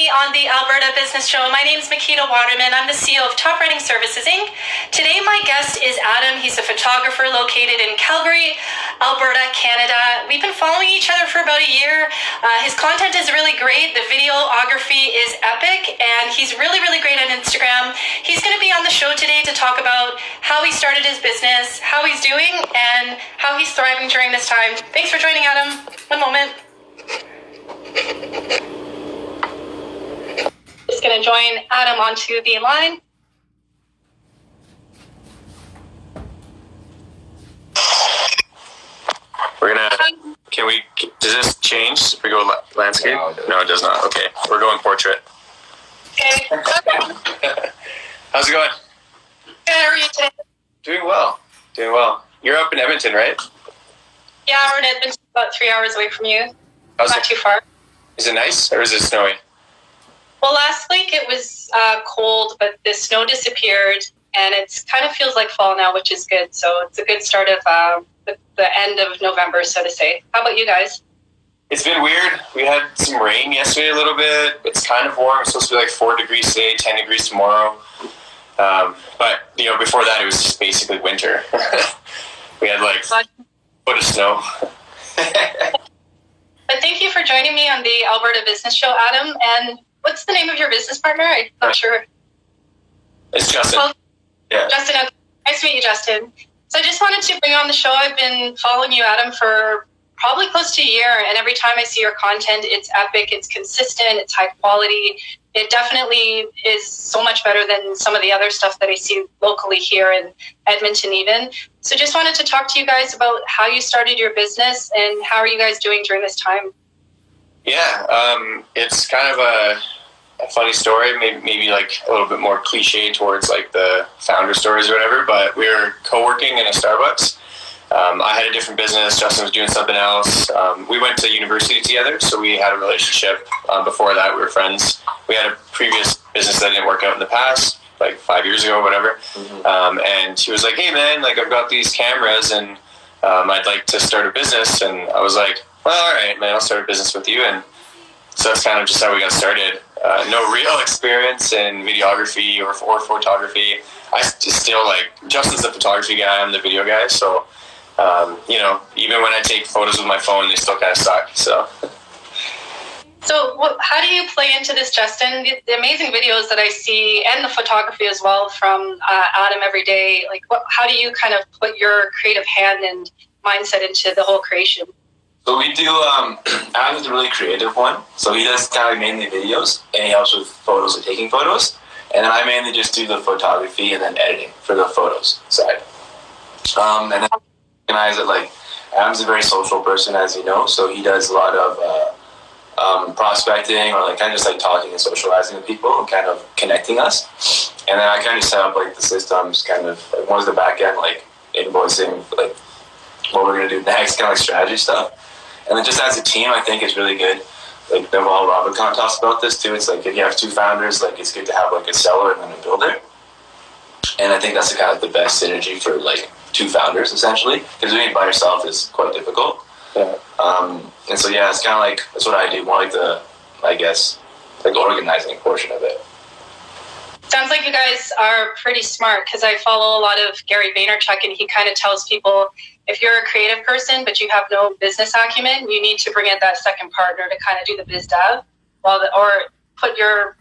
me on the Alberta Business Show. My name is Makita Waterman. I'm the CEO of Top Writing Services, Inc. Today, my guest is Adam. He's a photographer located in Calgary, Alberta, Canada. We've been following each other for about a year. His content is really great. The videography is epic, and he's really, really great on Instagram. He's going to be on the show today to talk about how he started his business, how he's doing, and how he's thriving during this time. Thanks for joining, Adam. One moment. Just going to join Adam onto the line. We're gonna. Does this change if we go landscape? No, it does not. Okay, we're going portrait. Okay. How's it going? Good. How are you today? Doing well. You're up in Edmonton, right? Yeah, we're in Edmonton, about 3 hours away from you. How's Not it? too far. Is it nice or is it snowy? Well, last week it was cold, but the snow disappeared, and it kind of feels like fall now, which is good. So it's a good start of the end of November, so to say. How about you guys? It's been weird. We had some rain yesterday a little bit. It's kind of warm. It's supposed to be like 4 degrees today, 10 degrees tomorrow. But, before that, it was just basically winter. We had like a foot of snow. But thank you for joining me on the Alberta Business Show, Adam. And what's the name of your business partner? I'm not sure. It's Justin. Well, Yeah. Justin, nice to meet you, Justin. So I just wanted to bring you on the show. I've been following you, Adam, for probably close to a year. And every time I see your content, it's epic, it's consistent, it's high quality. It definitely is so much better than some of the other stuff that I see locally here in Edmonton even. So just wanted to talk to you guys about how you started your business and how are you guys doing during this time? Yeah, it's kind of a funny story, maybe like a little bit more cliche towards like the founder stories or whatever, but we were co-working in a Starbucks. I had a different business. Justin was doing something else. We went to university together, so we had a relationship. Before that, we were friends. We had a previous business that didn't work out in the past, like 5 years ago or whatever. Mm-hmm. And he was like, hey, man, like I've got these cameras and I'd like to start a business. And I was like, well, all right, man, I'll start a business with you. And so that's kind of just how we got started. No real experience in videography or photography. I still like, Justin's the photography guy, I'm the video guy. So, even when I take photos with my phone, they still kind of suck. So how do you play into this, Justin? The amazing videos that I see and the photography as well from Adam every day, like how do you kind of put your creative hand and mindset into the whole creation? So we do, Adam's a really creative one. So he does kind of mainly videos and he helps with photos and taking photos. And then I mainly just do the photography and then editing for the photos side. And then I recognize that like Adam's a very social person, as you know. So he does a lot of prospecting or like kind of just like talking and socializing with people and kind of connecting us. And then I kind of set up like the systems, kind of like one's the back end, like invoicing, like what we're going to do next, kind of like strategy stuff. And then just as a team, I think it's really good. Like the Wall Robert kind of talks about this too. It's like if you have two founders, like it's good to have like a seller and then a builder. And I think that's the kind of the best synergy for like two founders essentially, because doing it by yourself is quite difficult. Yeah. And so yeah, it's kind of like that's what I do. More like the, I guess, like organizing portion of it. Sounds like you guys are pretty smart because I follow a lot of Gary Vaynerchuk and he kind of tells people if you're a creative person but you have no business acumen, you need to bring in that second partner to kind of do the biz dev or put your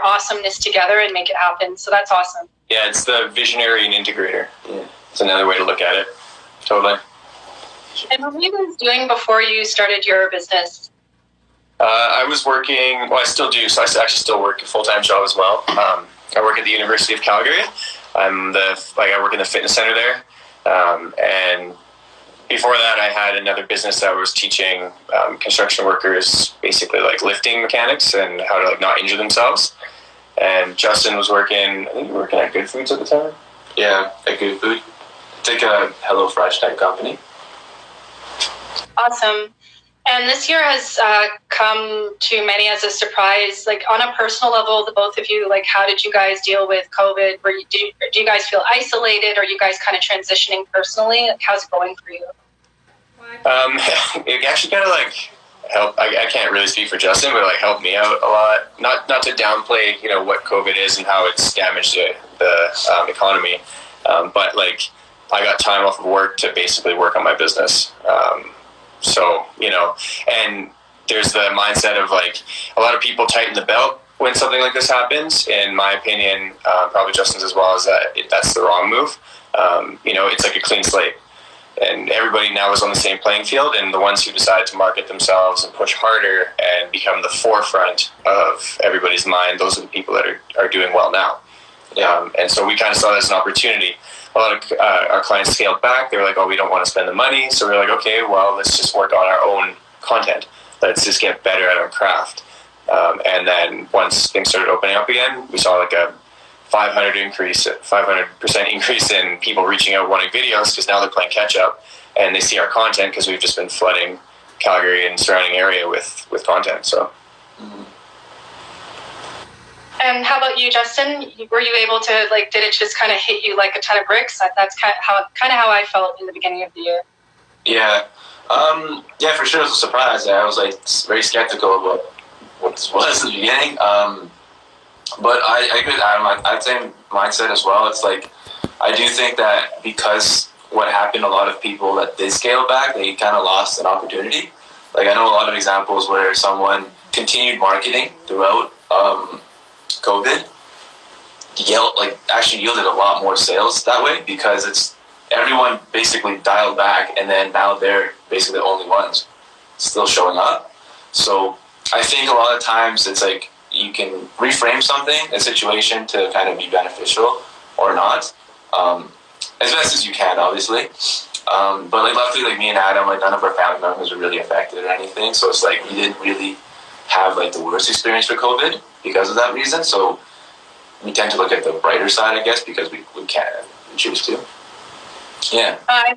awesomeness together and make it happen. So that's awesome. Yeah, it's the visionary and integrator. Yeah. It's another way to look at it. Totally. And what were you guys doing before you started your business? I was working, well, I still do, so I actually still work a full-time job as well. I work at the University of Calgary. I work in the fitness center there. And before that, I had another business that was teaching construction workers basically like lifting mechanics and how to like not injure themselves. And Justin was working, I think you were working at Good Foods at the time. Yeah, at Good Food. It's like a Hello Fresh type company. Awesome. And this year has come to many as a surprise. Like on a personal level, the both of you, like how did you guys deal with COVID? Do you guys feel isolated? Or are you guys kind of transitioning personally? Like, how's it going for you? It actually kind of like help. I can't really speak for Justin, but like helped me out a lot. Not to downplay, you know, what COVID is and how it's damaged the economy, but like I got time off of work to basically work on my business. So, you know, and there's the mindset of like a lot of people tighten the belt when something like this happens. In my opinion, probably Justin's as well, is that that's the wrong move. You know, it's like a clean slate. And everybody now is on the same playing field, and the ones who decide to market themselves and push harder and become the forefront of everybody's mind, those are the people that are doing well now. And so we kind of saw that as an opportunity. A lot of our clients scaled back. They were like, oh, we don't want to spend the money. So we were like, okay, well, let's just work on our own content. Let's just get better at our craft. And then once things started opening up again, we saw like a 500% increase in people reaching out wanting videos, because now they're playing catch up and they see our content because we've just been flooding Calgary and surrounding area with content. So. And how about you, Justin? Were you able to, like, did it just kind of hit you like a ton of bricks? That's kind of how I felt in the beginning of the year. Yeah. Yeah, for sure it was a surprise. I was like very skeptical of what this was in the beginning. But I agree with Adam. I'd say mindset as well. It's like, I do think that because what happened, a lot of people that did scale back, they kind of lost an opportunity. Like, I know a lot of examples where someone continued marketing throughout COVID, actually yielded a lot more sales that way, because it's everyone basically dialed back, and then now they're basically the only ones still showing up. So I think a lot of times it's like, you can reframe something, a situation, to kind of be beneficial or not, as best as you can, obviously. But like, luckily, like me and Adam, like none of our family members were really affected or anything. So it's like we didn't really have like the worst experience with COVID because of that reason. So we tend to look at the brighter side, I guess, because we can, we choose to. Yeah. I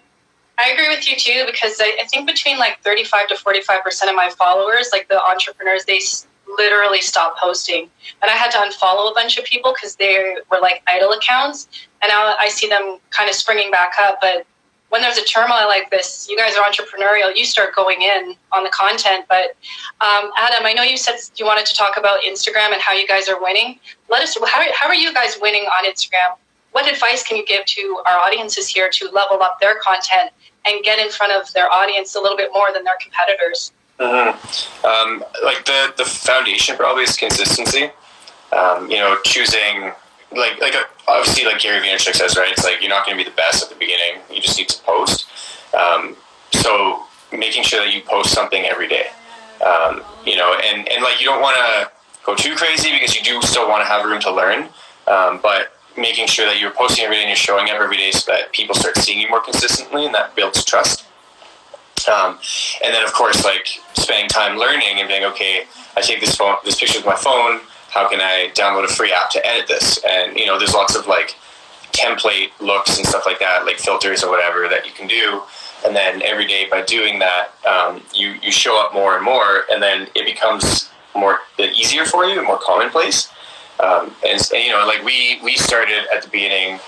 agree with you too, because I think between like 35 to 45% of my followers, like the entrepreneurs, they literally stopped posting, and I had to unfollow a bunch of people because they were like idle accounts, and now I see them kind of springing back up. But when there's a turmoil like this, you guys are entrepreneurial, you start going in on the content. But Adam, I know you said you wanted to talk about Instagram and how you guys are winning. Let us, how are you guys winning on Instagram? What advice can you give to our audiences here to level up their content and get in front of their audience a little bit more than their competitors? Mm-hmm. Like the foundation probably is consistency. You know, choosing like obviously, like Gary Vaynerchuk says, right? It's like you're not going to be the best at the beginning. You just need to post. So making sure that you post something every day. You know, and like you don't want to go too crazy because you do still want to have room to learn. But making sure that you're posting every day and you're showing up every day so that people start seeing you more consistently, and that builds trust. And then, of course, like spending time learning and being, okay, I take this picture with my phone. How can I download a free app to edit this? And, you know, there's lots of like template looks and stuff like that, like filters or whatever that you can do. And then every day by doing that, you show up more and more, and then it becomes more easier for you and more commonplace. And you know, like we started at the beginning,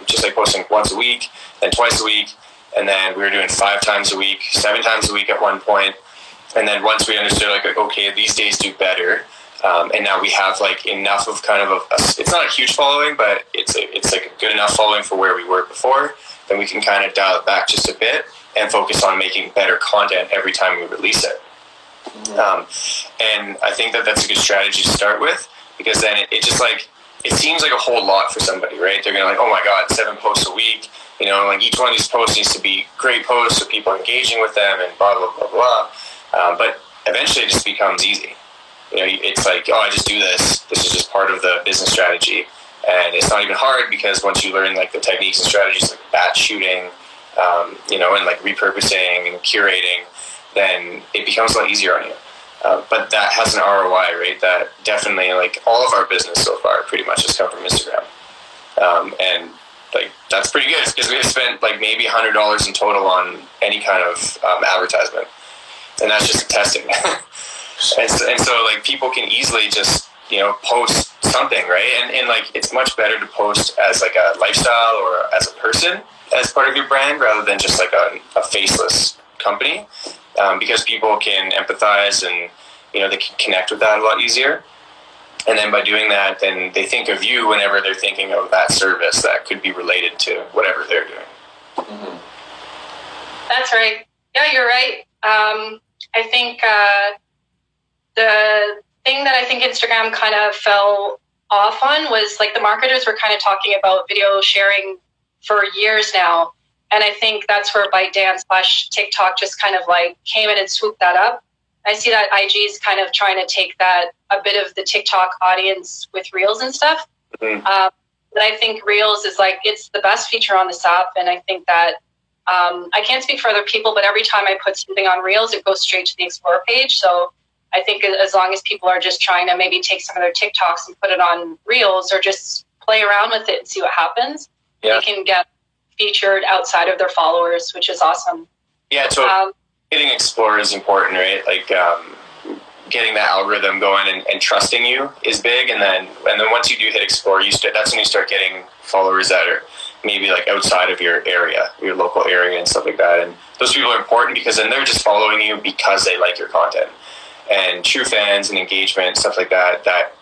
just like posting once a week, then twice a week. And then we were doing 5 times a week, 7 times a week at one point. And then once we understood, like, okay, these days do better. And now we have like enough of kind of it's not a huge following, but it's like a good enough following for where we were before. Then we can kind of dial it back just a bit and focus on making better content every time we release it. And I think that that's a good strategy to start with, because then it just like, it seems like a whole lot for somebody, right? They're going to like, oh my God, 7 posts a week. You know, like each one of these posts needs to be great posts so people are engaging with them and blah, blah, blah, blah. But eventually it just becomes easy. You know, it's like, oh, I just do this. This is just part of the business strategy. And it's not even hard, because once you learn like the techniques and strategies like batch shooting, you know, and like repurposing and curating, then it becomes a lot easier on you. But that has an ROI, right? That definitely, like all of our business so far pretty much has come from Instagram. And like that's pretty good, because we have spent like maybe $100 in total on any kind of advertisement, and that's just testing. and so like people can easily just, you know, post something, right? And like it's much better to post as like a lifestyle or as a person as part of your brand, rather than just like a faceless company. because people can empathize and, they can connect with that a lot easier. And then by doing that, then they think of you whenever they're thinking of that service that could be related to whatever they're doing. Mm-hmm. That's right. Yeah, you're right. I think the thing that I think Instagram kind of fell off on was like the marketers were kind of talking about video sharing for years now. And I think that's where ByteDance/TikTok just kind of like came in and swooped that up. I see that IG is kind of trying to take that a bit of the TikTok audience with Reels and stuff. Mm-hmm. But I think Reels is like, it's the best feature on this app. And I think that I can't speak for other people, but every time I put something on Reels, it goes straight to the Explore page. So I think as long as people are just trying to maybe take some of their TikToks and put it on Reels or just play around with it and see what happens, they can get featured outside of their followers, which is awesome. Yeah, so hitting Explore is important, right? Like getting that algorithm going and trusting you is big. And then once you do hit Explore, that's when you start getting followers that are maybe like outside of your area, your local area and stuff like that. And those people are important because then they're just following you because they like your content. And true fans and engagement, stuff like that, that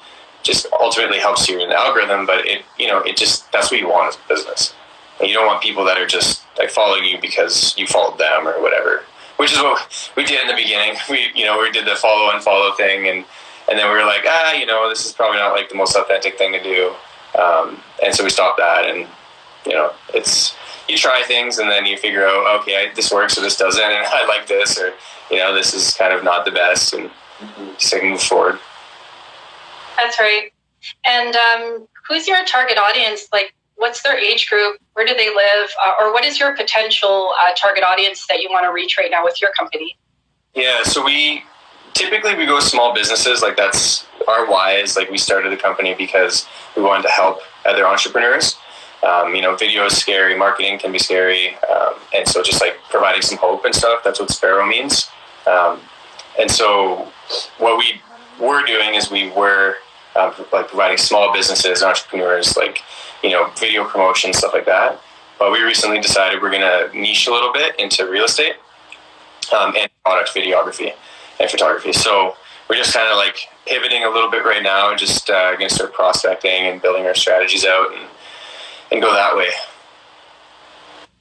just ultimately helps you in the algorithm. But that's what you want as a business. And you don't want people that are just like following you because you followed them or whatever, which is what we did in the beginning. We did the follow unfollow thing. And then we were like, this is probably not like the most authentic thing to do. And so we stopped that. And, you try things and then you figure out, okay, this works or this doesn't. And I like this or, this is kind of not the best, and just like move forward. That's right. And who's your target audience? Like, what's their age group? Where do they live? Or what is your potential target audience that you want to reach right now with your company? Yeah, so we go small businesses. Like that's our why is like we started the company because we wanted to help other entrepreneurs. Video is scary, marketing can be scary. And so just like providing some hope and stuff, that's what Sparrow means. And so what we were doing is we were like providing small businesses, entrepreneurs, like, video promotion, stuff like that. But we recently decided we're going to niche a little bit into real estate and product videography and photography. So we're just kind of like pivoting a little bit right now, just going to start prospecting and building our strategies out and go that way.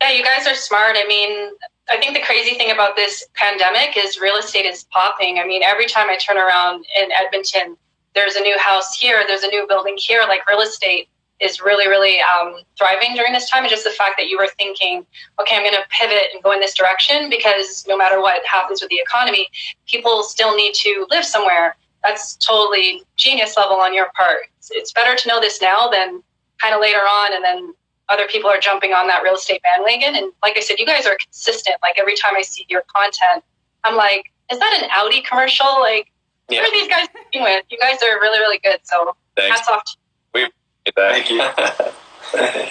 Yeah, you guys are smart. I mean, I think the crazy thing about this pandemic is real estate is popping. I mean, every time I turn around in Edmonton, there's a new house here, there's a new building here. Like real estate is really, really thriving during this time. And just the fact that you were thinking, okay, I'm going to pivot and go in this direction because no matter what happens with the economy, people still need to live somewhere. That's totally genius level on your part. It's better to know this now than kind of later on, and then other people are jumping on that real estate bandwagon. And like I said, you guys are consistent. Like every time I see your content, I'm like, is that an Audi commercial? Like, Who are these guys working with? You guys are really, really good. So hats off to you. We appreciate that. Thank you.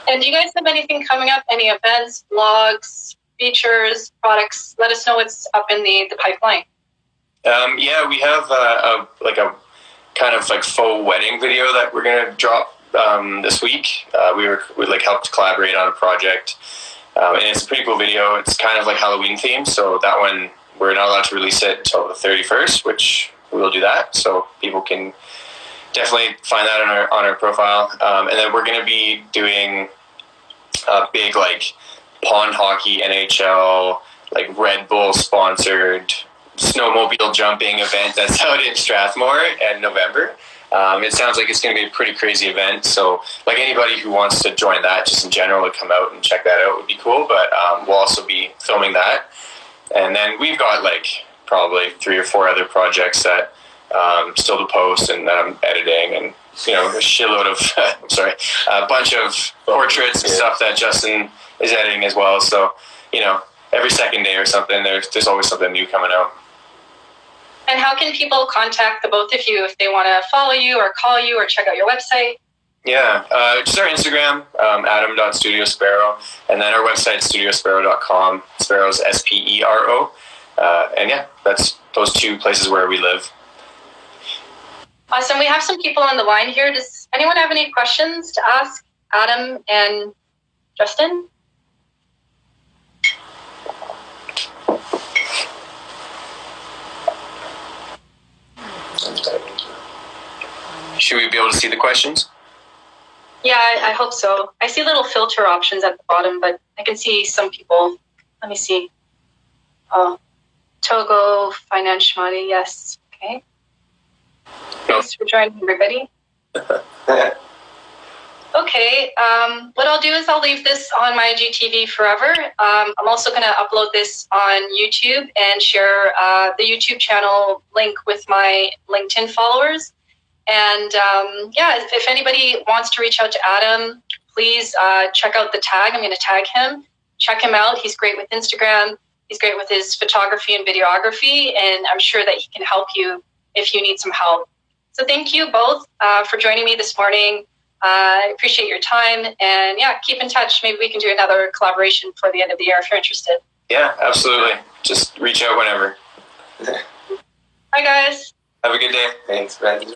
And do you guys have anything coming up? Any events, blogs, features, products? Let us know what's up in the pipeline. We have a kind of like faux wedding video that we're going to drop this week. We helped collaborate on a project, and it's a pretty cool video. It's kind of like Halloween themed, so that one we're not allowed to release it until the 31st, which we will do that, so people can definitely find that on our profile. And then we're going to be doing a big like pond hockey NHL, like Red Bull sponsored snowmobile jumping event that's out in Strathmore in November. It sounds like it's going to be a pretty crazy event. So like anybody who wants to join that just in general to come out and check that out would be cool. But we'll also be filming that. And then we've got like probably 3 or 4 other projects that still to post and that I'm editing, and a shitload of a bunch of portraits and stuff that Justin is editing as well. So every second day or something there's always something new coming out. And how can people contact the both of you if they want to follow you or call you or check out your website? Yeah, just our Instagram, adam.studiosparrow, and then our website, studiosparrow.com. Sparrow's SPERO. And yeah, that's those 2 places where we live. Awesome. We have some people on the line here. Does anyone have any questions to ask Adam and Justin? Should we be able to see the questions? Yeah, I hope so. I see little filter options at the bottom, but I can see some people. Let me see. Oh, Togo, Financial Money, yes. Okay. Thanks for joining, everybody. Okay, what I'll do is I'll leave this on my IGTV forever. I'm also going to upload this on YouTube and share the YouTube channel link with my LinkedIn followers. And if anybody wants to reach out to Adam, please check out the tag. I'm going to tag him. Check him out. He's great with Instagram. He's great with his photography and videography, and I'm sure that he can help you if you need some help. So thank you both for joining me this morning. I appreciate your time, and keep in touch. Maybe we can do another collaboration before the end of the year if you're interested. Yeah, absolutely. Just reach out whenever. Bye, guys. Have a good day. Thanks, Ben.